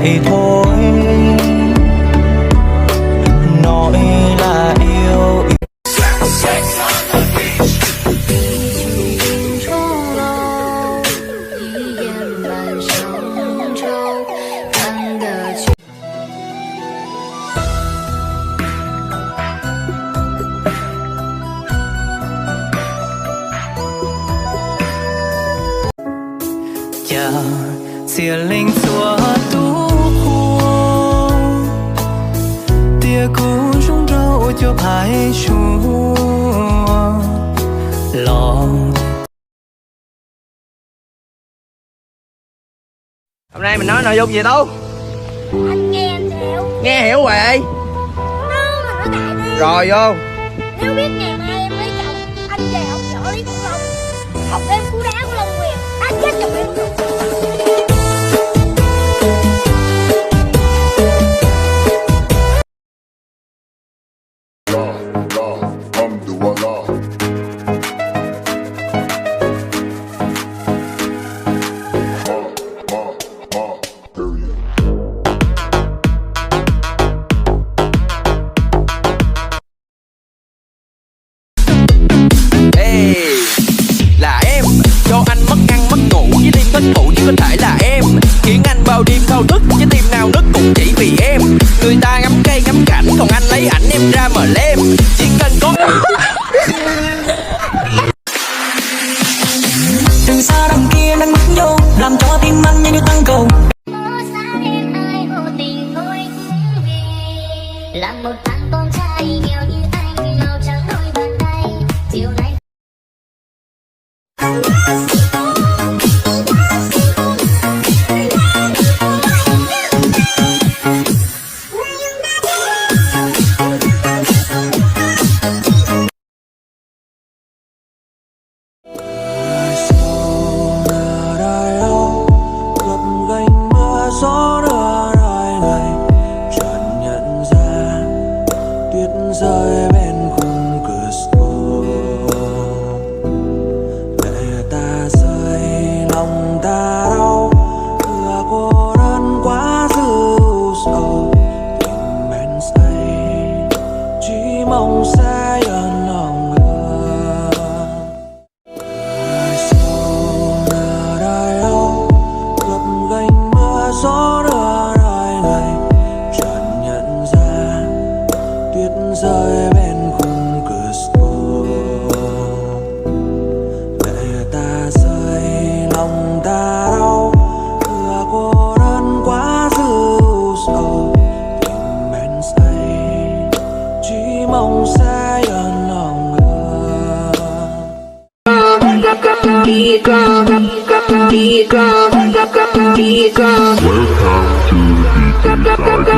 vậy thôi. Nói là yêu chờ xìa linh xua tú khu tia cú rung râu cho phải chúa lòng. Hôm nay mình nói nội dung gì đâu? Anh nghe anh hiểu. Nghe hiểu rồi. Nó mình nói đại đi. Rồi vô. Nếu biết ngày mai em lấy chồng, anh về học võ lý Công Long, học thêm cú đá của Long Quyền, anh chết chồng em luôn. Là em cho anh mất ăn mất ngủ với đêm thất ngủ, chỉ có thể là em khiến anh bao đêm thao thức, với tim nào nức cũng chỉ vì em. Người ta ngắm cây ngắm cảnh, còn anh lấy ảnh em ra mờ lem. Chỉ cần có từ xa đằng kia đang bước vô làm cho tim anh như tăng cầu. Là một thằng con trai nghèo như anh, màu trắng đôi bàn tay chiều nay. Rơi bên khung cửa sổ, lệ ta rơi lòng ta đau, thừa cô đơn quá dữ dội. Tình men say chỉ mong sẽ yên lòng hơn. Ai sâu nở đời đâu, gập ghềnh mưa gió đưa đời ngày, chợt nhận ra tuyết rơi bên khung cửa sổ, lệ ta rơi lòng ta đau, thừa cô đơn quá dữ dội. Tình men say chỉ mong sẽ yên lòng hơn. Welcome to the